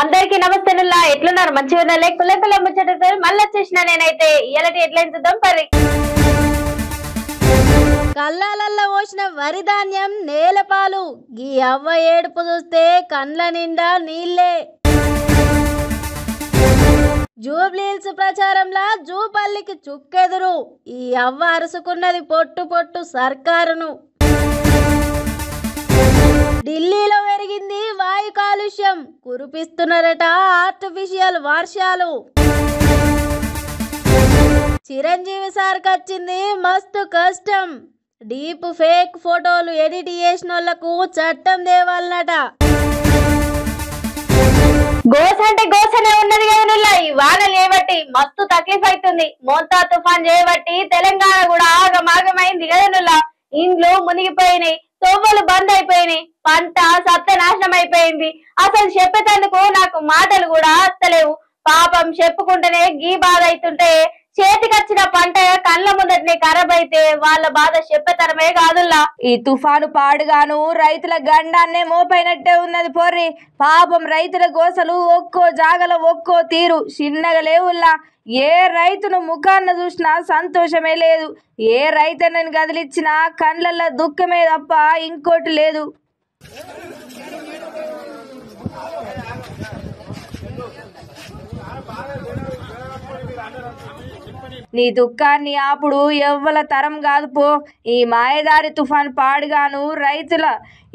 అందరికి నమస్తేనుల్లా ఎట్లున్నారు మంచిగా లేకులేకలే ముచ్చట మళ్ళీ వచ్చేసిన నేనైతే ఇయాలటి ఎట్లయిన చూద్దాం పరి కళ్ళాలల్ల పోసిన వరి ధాన్యం నేలపాలు గీ అవ్వ ఏడుపు చూస్తే కండ్ల నిండా నీళ్ళే. జూబ్లీహిల్స్ ప్రచారంలా జూపల్లికి చుక్కెదురు ఈ అవ్వ అరుసుకున్నది పొట్టు పొట్టు సర్కారును. ఢిల్లీలో పెరిగింది వాయు కాలుష్యం కురిపిస్తున్నారట ఆర్టిఫిషియల్ వర్షాలు. చిరంజీవి సార్కి వచ్చింది మస్తు కష్టం డీప్ ఫేక్ ఫోటోలు ఎడిట్ చేసిన వాళ్ళకు చట్టం దేవాలన్నట. గోస అంటే గోసనే ఉన్నది కదా ఈ వానలు చేయబట్టి మస్తు తక్లీఫ్ అవుతుంది. మోంతా తుఫాన్ చేయబట్టి తెలంగాణ కూడా ఆగమాగమైంది కదా ఇండ్లు మునిగిపోయినాయి, తోవలు బంద్ అయిపోయినాయి, పంట సత్యనాశనం అయిపోయింది. అసలు చెప్పేటందుకు నాకు మాటలు కూడా వస్తలేవు. పాపం చెప్పుకుంటేనే గీ బాధ అవుతుంటే చేతికొచ్చిన పంట కళ్ళ ముందటినే ఖరాబ్ అయితే వాళ్ళ బాధ చెప్పేతరమే కాదుల్లా. ఈ తుఫాను పాడుగాను రైతుల గండాన్నే మోపైనట్టే ఉన్నది పోర్రి. పాపం రైతుల గోసలు ఒక్కో జాగలో ఒక్కో తీరు చిన్నగా లేవుల్లా. ఏ రైతును ముఖాన్న చూసినా సంతోషమే లేదు, ఏ రైతన్నని కదిలిచ్చినా కండ్లల్లో దుఃఖమే తప్ప ఇంకోటి లేదు. నీ దుఃఖాన్ని ఆపుడు ఎవ్వల తరం కాదు పో. ఈ మాయదారి తుఫాన్ పాడుగాను రైతుల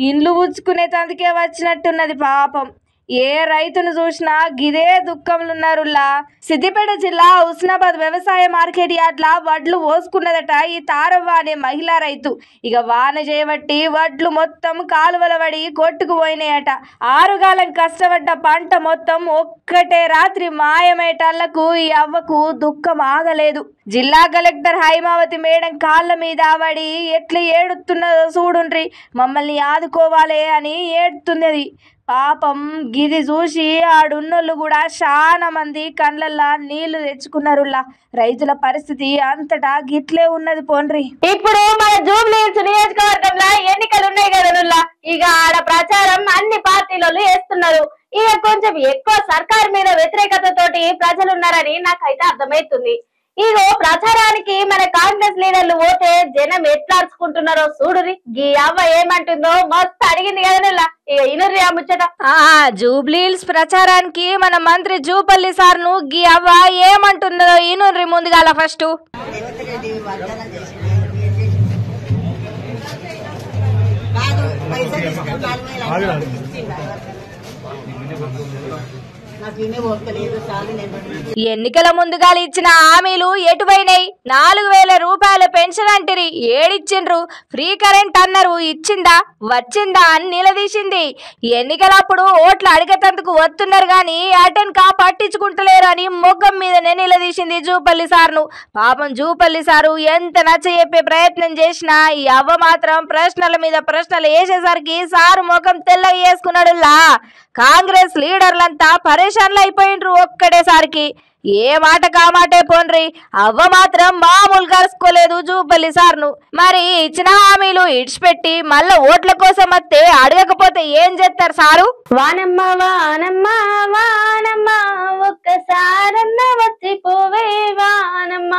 ఇండ్లు ఉచ్చుకునే తందుకే వచ్చినట్టున్నది పాపం. ఏ రైతును చూసినా గిదే దుఃఖంలున్నారులా. సిద్దిపేట జిల్లా హుస్నాబాద్ వ్యవసాయ మార్కెట్ యార్డ్ల వడ్లు పోసుకున్నదట ఈ తారవ్వ అనే మహిళా రైతు. ఇక వాన చేయబట్టి వడ్లు మొత్తం కాలువల పడి కొట్టుకుపోయినాయట. ఆరుగాలం కష్టపడ్డ పంట మొత్తం ఒక్కటే రాత్రి మాయమేటాళ్లకు ఈ అవ్వకు దుఃఖం ఆగలేదు. జిల్లా కలెక్టర్ హైమావతి మేడం కాళ్ళ మీద పడి ఎట్లా ఏడుతున్నదో చూడుండ్రి, మమ్మల్ని ఆదుకోవాలి అని ఏడుతున్నది. పాపం గిది చూసి ఆడున్నోళ్ళు కూడా చాలా మంది కండ్లల్లా నీళ్లు తెచ్చుకున్నారులా. రైతుల పరిస్థితి అంతటా గిట్లే ఉన్నది పోన్రి. ఇప్పుడు మన జూబ్లీహిల్స్ నియోజకవర్గంలో ఎన్నికలు ఉన్నాయి కదా ఇక ఆడ ప్రచారం అన్ని పార్టీలు చేస్తున్నారు. ఇక కొంచెం ఎక్కువ సర్కార్ మీద వ్యతిరేకత తోటి ప్రజలు ఉన్నారని నాకైతే అర్థమవుతుంది. ఇగో ప్రచారానికి మన కాంగ్రెస్ లీడర్లు పోతే జనం ఎట్లా అరుచుకుంటున్నారో చూడురి. గీ అవ్వ ఏమంటుందో మస్తు అడిగింది కదా ఇక ఇనుర్రి ఆ ముచ్చట. జూబ్లీహిల్స్ ప్రచారానికి మన మంత్రి జూపల్లి సార్ను గీ అవ్వ ఏమంటున్నదో ఇనుర్రి ముందుగాల ఫస్ట్. ఎన్నికల ముందుగా ఇచ్చిన హామీలు ఎటువైనాయి? 4,000 రూపాయల పెన్షన్ అంటిరి, ఏడిచ్చిండ్రు. ఫ్రీ కరెంట్ అన్నారు, ఇచ్చిందా వచ్చిందా అని నిలదీసింది. ఎన్నికలప్పుడు ఓట్లు అడిగేటందుకు వస్తున్నారు గాని అటెన్కా పట్టించుకుంటలేరు అని మొగ్గం మీదనే నిలదీసింది జూపల్లి సార్ను. పాపం జూపల్లి సారు ఎంత నచ్చ చెప్పే ప్రయత్నం చేసినా ఈ అవ్వ మాత్రం ప్రశ్నల మీద ప్రశ్నలు వేసేసరికి సారు ముఖం తెల్లగా వేసుకున్నాడులా. కాంగ్రెస్ లీడర్లంతా పరేషాన్లు అయిపోయిండ్రు ఒక్కడేసారికి. ఏ మాట కామాటే పోన్రి. అవ్వ మాత్రం మామూలు కలుసుకోలేదు జూపల్లి సార్ను. మరి ఇచ్చిన హామీలు ఇడిచిపెట్టి మళ్ళా ఓట్ల కోసం వస్తే అడగకపోతే ఏం చేస్తారు సారు? వానమ్మ వానమ్మ వానమ్మ ఒక్కసారన్న వచ్చిపోవే వానమ్మ.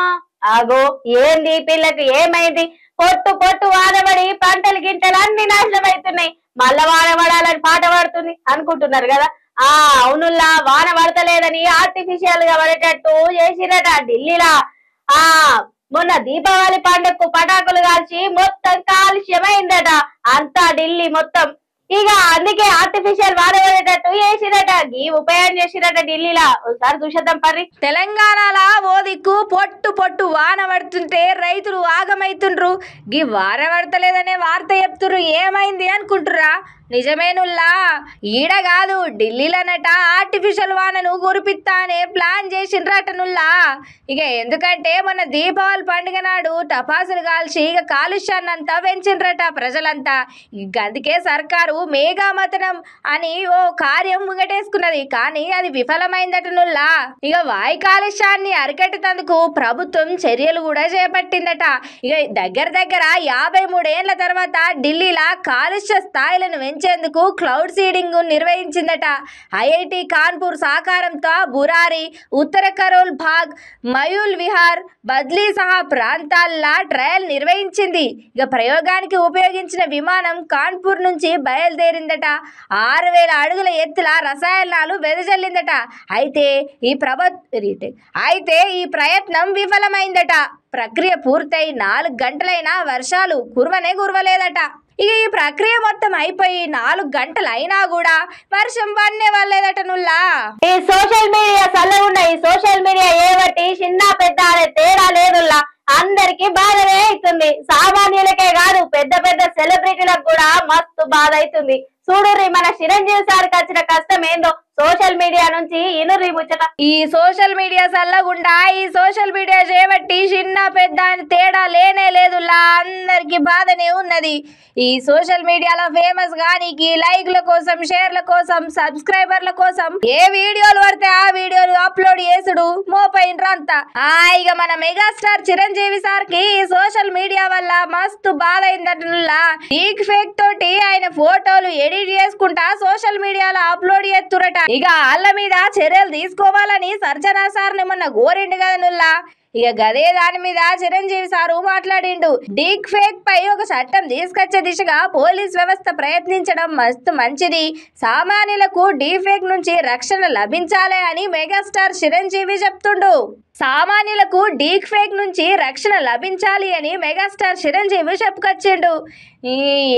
ఆగో ఏంది పిల్లకి ఏమైంది? పొట్టు పొట్టు వానబడి పంటలు గింటలు అన్ని నాశనం అవుతున్నాయి, మళ్ళా వాన పడాలని పాట పాడుతుంది అనుకుంటున్నారు కదా. అవునుల్లా వాన పడతలేదని ఆర్టిఫిషియల్ గా పడేటట్టు చేసిరట ఢిల్లీలా. మొన్న దీపావళి పండుగకు పటాకులు కాల్చి మొత్తం కాలుష్యమైందట అంతా ఢిల్లీ మొత్తం. ఇక అందుకే ఆర్టిఫిషియల్ వాన పడేటట్టు చేసిరట, గీ ఉపయోగం చేసిరట ఢిల్లీలా. ఒకసారి చూసేద్దాం పర్రి. తెలంగాణలో ఓ దిక్కు పొట్టు పొట్టు వాన పడుతుంటే రైతులు ఆగమైతుండ్రు. గీ వాన పడతలేదనే వార్త చెప్తుర్రు, ఏమైంది అనుకుంటురా? నిజమేనుల్లా, ఈడ కాదు ఢిల్లీలోనట ఆర్టిఫిషియల్ వానను కురిపిస్తా అనే ప్లాన్ చేసిండ్రటనుల్లా. ఇక ఎందుకంటే మొన్న దీపావళి పండుగ నాడు టపాసులు కాల్చి ఇక కాలుష్యాన్నంతా పెంచిండ్రట ప్రజలంతా. అందుకే సర్కారు మేఘామతనం అని ఓ కార్యం ముంగటేసుకున్నది, కానీ అది విఫలమైందటనుల్లా. ఇక వాయు కాలుష్యాన్ని అరికట్టేందుకు ప్రభుత్వం చర్యలు కూడా చేపట్టిందట. ఇక దగ్గర 53 ఏళ్ల తర్వాత ఢిల్లీలో కాలుష్య స్థాయిలను పెంచేందుకు క్లౌడ్ సీడింగ్ నిర్వహించిందట. ఐఐటి కాన్పూర్ సహకారంతో బురారి, ఉత్తర కరోల్ భాగ్, మయూల్ విహార్, బద్లీ సహా ప్రాంతాల్లో ట్రయల్ నిర్వహించింది. ఇక ప్రయోగానికి ఉపయోగించిన విమానం కాన్పూర్ నుంచి బయలుదేరిందట. 6000 అడుగుల ఎత్తుల రసాయనాలు వెదజల్లిందట. అయితే ఈ ప్రయత్నం విఫలమైందట. ప్రక్రియ పూర్తయి 4 గంటలైనా వర్షాలు కురవలేదట. ఇక ఈ ప్రక్రియ మొత్తం అయిపోయి 4 గంటలైనా కూడా వర్షం పడనే వాళ్ళేదట. నుల్లా ఈ సోషల్ మీడియా చల్లగుండా ఈ సోషల్ మీడియా ఏబట్టి చిన్న పెద్ద అనే తేడా లేదుల్లా. అందరికి బాధనే అవుతుంది. సామాన్యులకే కాదు పెద్ద పెద్ద సెలబ్రిటీలకు కూడా మస్తు బాధ అవుతుంది. చూడుర్రి మన చిరంజీవి సార్కి వచ్చిన కష్టం ఏందో సోషల్ మీడియా నుంచి ఇనుర్రి ముచ్చట. ఈ సోషల్ మీడియా చల్లగుండా ఈ సోషల్ మీడియా చేయబట్టి చిన్న పెద్ద అని తేడా లేనే లేదులా. అందరికి బాధనే ఉన్నది. ఈ సోషల్ మీడియాలో ఫేమస్ గానికి లైక్ల కోసం, షేర్ల కోసం, సబ్స్క్రైబర్ల కోసం ఏ వీడియోలు పడితే ఆ వీడియోలు అప్లోడ్ చేసుడు మోపైనరంతా. ఇక మన మెగాస్టార్ చిరంజీవి సార్ కి ఈ సోషల్ మీడియా వల్ల మస్తు బాధ అయిందటనుల్లా. డీప్ ఫేక్ తోటి ఆయన ఫోటోలు ఎడిట్ చేసుకుంటా సోషల్ మీడియాలో అప్లోడ్ చేస్తురట. ఇక వాళ్ళ మీద చర్యలు తీసుకోవాలని సర్జనా సార్ మొన్న కోరిండు కదా నుల్లా. ఇక గదే దాని మీద చిరంజీవి సారు మాట్లాడిండు. డీప్ ఫేక్ పై ఒక చట్టం తీసుకొచ్చే దిశగా పోలీస్ వ్యవస్థ ప్రయత్నించడం మస్తు మంచిది. సామాన్యులకు డీప్ ఫేక్ నుంచి రక్షణ లభించాలి అని మెగాస్టార్ చిరంజీవి చెప్తుండు. సామాన్యులకు డీప్ ఫేక్ నుంచి రక్షణ లభించాలి అని మెగాస్టార్ చిరంజీవి చెప్పుకొచ్చిండు.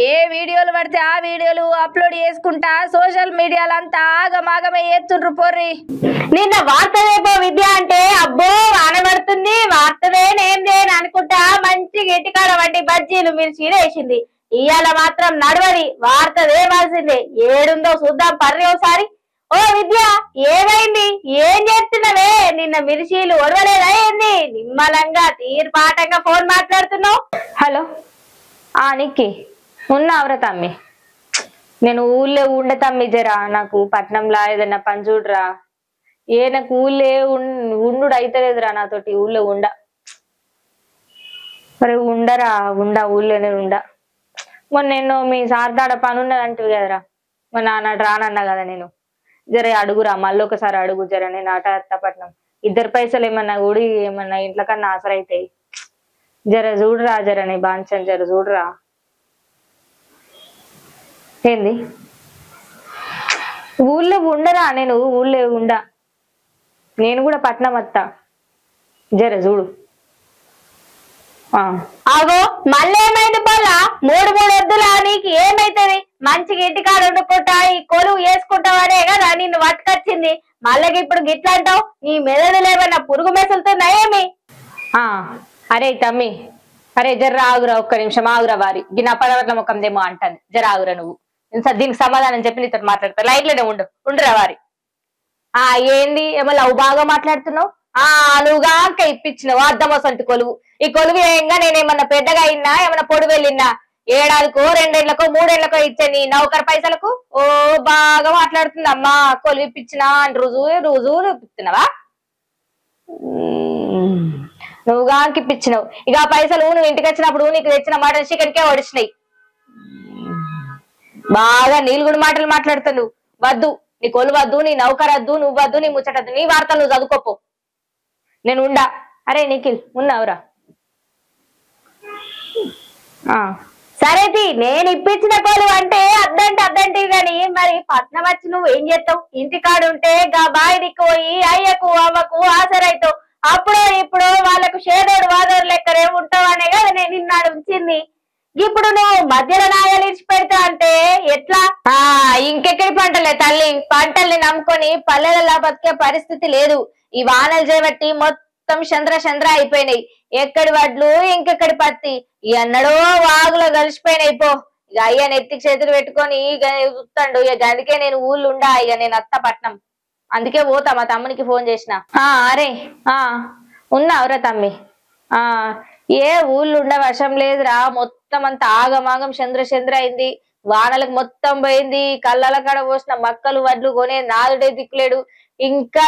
ఏ వీడియోలు పడితే ఆ వీడియోలు అప్లోడ్ చేసుకుంటా సోషల్ మీడియాలంతా ఆగమాగమే ఎత్తుండ్రు పోర్రి. నిన్న వార్త రేపో విద్య అంటే అబ్బో వాన పడుతుంది వార్తదేనేం చేయను అనుకుంటా మంచి గిటికాడ వంటి బజ్జీలు మిర్చీలు వేసింది. ఇవాళ మాత్రం నడవది వార్తదేవాల్సిందే. ఏడుందో చూద్దాం పర్రి ఒకసారి. ఓ విద్య ఏమైంది? ఏం చేస్తున్నవే? నిన్న మిర్చీలు ఒడవలేదా ఏంది? నిమ్మలంగా తీర్పాటంగా ఫోన్ మాట్లాడుతున్నావు. హలో నిక్కి ఉన్నావురా తమ్మి? నేను ఊళ్ళో ఉండే తమ్మి జరా నాకు పట్నంలో ఏదన్నా పని చూడరా. నాకు ఊళ్ళే ఉండు అయితలేదురా నాతోటి. ఊళ్ళో మరి ఉండరా ఊళ్ళోనే మొన్న నేను మీ సార్దాడ పని ఉన్నదంటివి కదరా. మొన్న నాన్నటి రానన్నా కదా నేను. జర అడుగురా మళ్ళీ ఒకసారి అడుగు జర. నేను అట్టపట్నం 2 పైసలు ఏమన్నా ఊడి ఏమన్నా ఇంట్లో కన్నా ఆసరైతాయి. జర చూడరా జర నీ బాంచన్ జర చూడరా. ఏంది ఊళ్ళో ఉండరా? నేను ఊళ్ళో నేను కూడా పట్నం వస్తా. జర చూడు. ఆగో మళ్ళీ ఏమైంది పొల్లా? 3 వద్దులా నీకు ఏమైతుంది? మంచిగా ఇంటికాడ వండుకుంటా ఈ కొలువు వేసుకుంటావనే కదా నిన్ను పట్టుకొచ్చింది. మళ్ళీ ఇప్పుడు గిట్లా అంటావు? నీ మెదడులు ఏమన్నా పురుగు మెసులుతున్నా ఏమి? అరే తమ్మి అరే జర్ర ఆగురా, ఒక్క నిమిషం ఆగురా. వారి నా పదవర్ల ముఖందేమో అంటాను. జర ఆగురా నువ్వు. దీనికి సమాధానం చెప్పి నీతో మాట్లాడతా. లైట్లోనే ఉండురా వారి. ఏంది ఏమో లవ్ బాగా మాట్లాడుతున్నావు? నువ్వుగా ఇప్పించినావు అద్దమోసంటి కొలువు. ఈ కొలువు ఏంగా నేనేమన్నా పెద్దగా అయినా ఏమన్నా పొడి వెళ్ళినా? ఏడాదికో 2 ఏళ్లకో 3 ఏళ్లకో ఇచ్చే నీ నౌకర్ పైసలకు బాగా మాట్లాడుతుంది. అమ్మా కొలువు ఇప్పించినా అని రుజువు ఇప్పిస్తున్నావా? నువ్వుగా ఇప్పించినావు. ఇక ఆ పైసలు నువ్వు ఇంటికి వచ్చినప్పుడు నీకు తెచ్చిన మటన్ చికెన్కే ఒడిచినాయి. బాగా నీలుగుడు మాటలు మాట్లాడుతావు. వద్దు నీ కొలువు వద్దు, నీ నౌకర్ వద్దు, నువ్వు వద్దు, నీ ముచ్చటద్దు, నీ వార్తలు నువ్వు చదువుకోపో. నేను ఉండా. అరే నిఖిల్ ఉన్నావురా? సరేది నేను ఇప్పించిన కొలువు అంటే అద్దంటే గాని మరి పట్నం వచ్చి నువ్వు ఏం చేస్తావు? ఇంటికాడుంటే గా బాయి దిక్కుపోయి అయ్యకు అమ్మకు ఆసరైతావు. అప్పుడు ఇప్పుడు వాళ్ళకు షేదోడు వాదోడు లెక్కనే ఉంటావు అనే కదా నేను నిన్నాడు ఉంచింది. ఇప్పుడు నువ్వు మధ్యలో నాయలు ఇచ్చి పెడతా అంటే ఎట్లా? ఇంకెక్కడి పంటలే తల్లి. పంటల్ని నమ్ముకొని పల్లెలలో బతికే పరిస్థితి లేదు. ఈ వానలు చేయబట్టి మొత్తం చంద్ర అయిపోయినాయి. ఎక్కడి వడ్లు ఇంకెక్కడి పత్తి ఎన్నడో వాగులో కలిసిపోయినాయి. పో ఇక అయ్య నెత్తికి చేతులు పెట్టుకొని ఇక చూస్తాడు. ఇక అందుకే నేను ఊళ్ళు ఉండా. ఇక నేను అత్త పట్నం అందుకే పోతా. మా తమ్మునికి ఫోన్ చేసిన. అరే ఉన్నావురా తమ్మి? ఏ ఊళ్ళు ఉండ వశం లేదురా. మొత్తం అంతా ఆగమాగం చంద్ర అయింది. వానలకు మొత్తం పోయింది. కళ్ళల కాడ పోసిన మక్కలు వడ్లు కొనే నాదుడే దిక్కులేడు. ఇంకా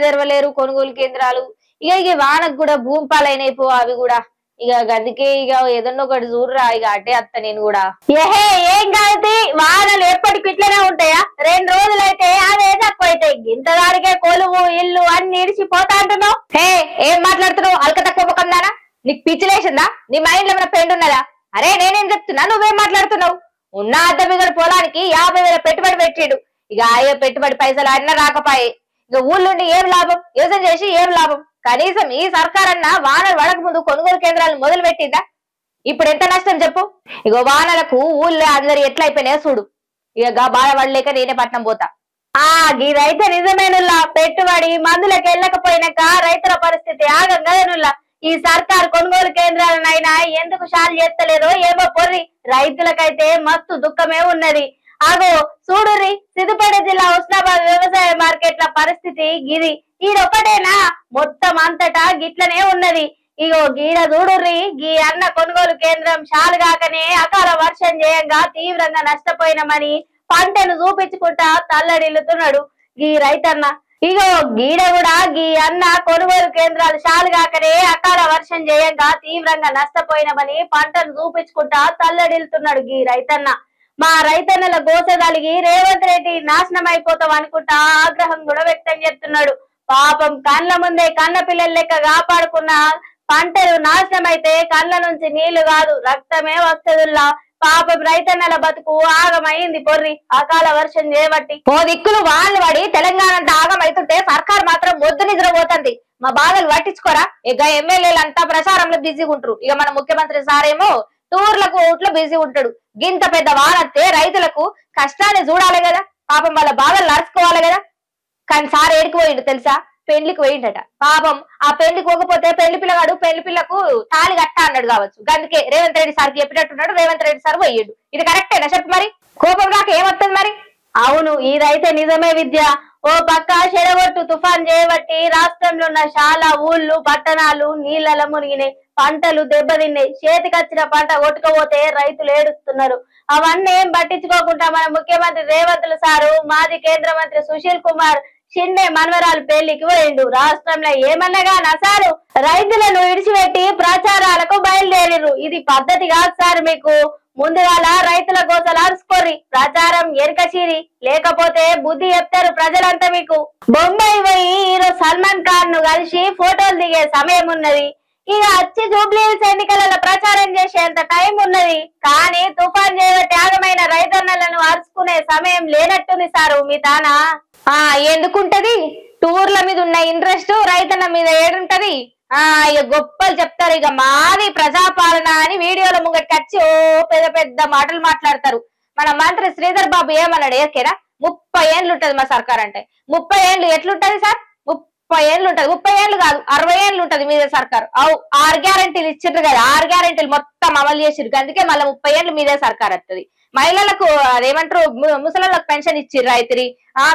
తెరవలేరు కొనుగోలు కేంద్రాలు. ఇక వానకు కూడా భూమి పాలైనైపో. అవి కూడా ఇక గదికే ఇక ఏదన్నా ఒకటి చూడరా ఇక అటే అత్త నేను కూడా ఏహే ఏం కాదు వానలు ఎప్పటికి ఇట్లనే ఉంటాయా 2 రోజులైతే అదే తక్కువ అవుతాయి ఇంత దానికే కొలువు ఇల్లు అన్ని ఇడిచిపోతా అంటున్నావు హే ఏం మాట్లాడుతున్నావు అల్క తక్కువ ముఖం దానా నీకు పిచ్చిలేసిందా నీ మైండ్ లో ఏమైనా పెండ్ ఉన్నదా అరే నేనేం చెప్తున్నా నువ్వేం మాట్లాడుతున్నావు ఉన్న అద్దె మిగడు పొలానికి 50,000 పెట్టుబడి పెట్టిడు ఇక అయ్యే పెట్టుబడి పైసలు అన్న రాకపోయి ఇక ఊళ్ళుండి ఏం లాభం వ్యవసాయం చేసి ఏం లాభం కనీసం ఈ సర్కారన్నా వానలు పడక ముందు కొనుగోలు కేంద్రాలను మొదలు పెట్టిందా ఇప్పుడు ఎంత నష్టం చెప్పు ఇక వానలకు ఊళ్ళో అందరు ఎట్లయిపోయినాయో చూడు ఇక బాధ పడలేక నేనే పట్నం పోతా ఇదైతే నిజమేనుల్లా పెట్టుబడి మందులకు వెళ్ళకపోయినాక రైతుల పరిస్థితి ఆగం కదనుల్లా ఈ సర్కార్ కొనుగోలు కేంద్రాలనైనా ఎందుకు షాల్ చేస్తలేదో ఏమో పొర్రి రైతులకైతే మస్తు దుఃఖమే ఉన్నది అగో చూడుర్రి సిద్దిపేట జిల్లా ఉస్నాబాద్ వ్యవసాయ మార్కెట్ల పరిస్థితి గిది ఈడొక్కటేనా మొత్తం అంతటా గిట్లనే ఉన్నది ఇగో గీడ చూడుర్రి గీ అన్న కొనుగోలు కేంద్రం షాలుగాకనే అకాల వర్షం చేయంగా తీవ్రంగా నష్టపోయినమని పంటను చూపించుకుంటా తల్లడిల్లుతున్నాడు గీ రైతన్న ఇగో గీడ కూడా గీ అన్న కొనుగోలు కేంద్రాలు షాలుగాకనే అకాల వర్షం చేయంగా తీవ్రంగా నష్టపోయినమని పంటను చూపించుకుంటా తల్లడిల్లుతున్నాడు గీ రైతన్న మా రైతన్నల గోసెదలిగి రేవంత్ రెడ్డి నాశనం అయిపోతాం అనుకుంటా ఆగ్రహం కూడా వ్యక్తం చేస్తున్నాడు పాపం కళ్ళ ముందే కన్న పిల్లల లెక్క కాపాడుకున్న పంటలు నాశనం అయితే కళ్ళ నుంచి నీళ్లు కాదు రక్తమే వస్తదుల్లా పాపం రైతన్నల బతుకు ఆగమైంది పొర్రి అకాల వర్షం చేయబట్టి ఓ దిక్కులు వాళ్ళు పడి తెలంగాణ అంతా ఆగమైతుంటే సర్కార్ మాత్రం మొద్దు నిద్రపోతుంది మా బాధలు పట్టించుకోరా ఇక ఎమ్మెల్యేలంతా ప్రచారంలో బిజీగా ఉంటారు ఇక మన ముఖ్యమంత్రి సారేమో టూర్లకు ఊట్లో బిజీ ఉంటాడు గింత పెద్ద వానత్తే రైతులకు కష్టాన్ని చూడాలి కదా పాపం వాళ్ళ బాధలు నడుచుకోవాలి కదా కానీ సార్ ఏడికి పోయిండు తెలుసా పెళ్లికి పోయిండట పాపం ఆ పెళ్లికి పోకపోతే పెళ్లి పిల్లగాడు పెళ్లి పిల్లకు తాళి కట్ట అన్నాడు కావచ్చు అందుకే రేవంత్ రెడ్డి సార్కి చెప్పినట్టున్నాడు రేవంత్ రెడ్డి సార్ పోయిండు ఇది కరెక్టేనా చెప్పు మరి కోపం రాక ఏమొస్తుంది మరి అవును ఇదైతే నిజమే విద్య ఓ పక్క చెడగొట్టు తుఫాన్ చేయబట్టి రాష్ట్రంలో ఉన్న చాలా ఊళ్ళు పట్టణాలు నీళ్లలో మునిగినాయి పంటలు దెబ్బతిన్నాయి చేతికొచ్చిన పంట కొట్టుకపోతే రైతులు ఏడుస్తున్నారు అవన్నీ ఏం పట్టించుకోకుండా మన ముఖ్యమంత్రి రేవంత్ సారు మాజీ కేంద్ర మంత్రి సుశీల్ కుమార్ షిండే మనవరాలు పెళ్లికి పోయిండు రాష్ట్రంలో ఏమన్నగా నసారు రైతులను ఇడిచిపెట్టి ప్రచారాలకు బయలుదేరిరు ఇది పద్ధతి కాదు సార్ మీకు ముందుగాల రైతుల కోసలు అరుచుకోర్రి ప్రచారం ఎరకచీరి లేకపోతే బుద్ధి చెప్తారు ప్రజలంతా మీకు బొంబాయి పోయి హీరో సల్మాన్ ఖాన్ ను కలిసి ఫోటోలు దిగే సమయం ఉన్నది ఇక వచ్చి జూబ్లీహిల్స్ ఎన్నికలలో ప్రచారం చేసేంత టైం ఉన్నది కానీ తుఫాన్ చేయబట్టి త్యాగమైన రైతన్నలను అరుచుకునే సమయం లేనట్టుంది సారు మీ తానా ఎందుకుంటది టూర్ల మీద ఉన్న ఇంట్రెస్ట్ రైతన్న మీద ఏడుంటది ఇక గొప్పలు చెప్తారు ఇక మాది ప్రజాపాలన అని వీడియోల ముంగటికి వచ్చి ఓ పెద్ద పెద్ద మాటలు మాట్లాడతారు మన మంత్రి శ్రీధర్ బాబు ఏమన్నాడు ఏకేనా 30 ఏళ్ళు ఉంటది మా సర్కార్ అంటే 30 ఏళ్ళు ఎట్లుంటది సార్ 30 ఏళ్ళు ఉంటది 30 ఏళ్ళు కాదు 60 ఏళ్ళు ఉంటది మీదే సర్కారు 6 గ్యారెంటీలు ఇచ్చిండ్రు కదా 6 గ్యారెంటీలు మొత్తం అమలు చేసిర్రు అందుకే మళ్ళీ 30 ఏళ్ళు మీదే సర్కార్ వస్తుంది మహిళలకు అదేమంటారు ముసలిలకు పెన్షన్ ఇచ్చిర్రు రైతురి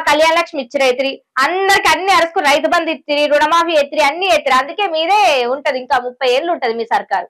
కళ్యాణ లక్ష్మి ఇచ్చి రైతురి అందరికి అన్ని అరుసుకుని రైతు బంధు ఇచ్చిరి రుణమాఫీ ఎత్తిరి అన్ని ఎత్తిరి అందుకే మీదే ఉంటది ఇంకా 30 ఏళ్ళు ఉంటది మీ సర్కారు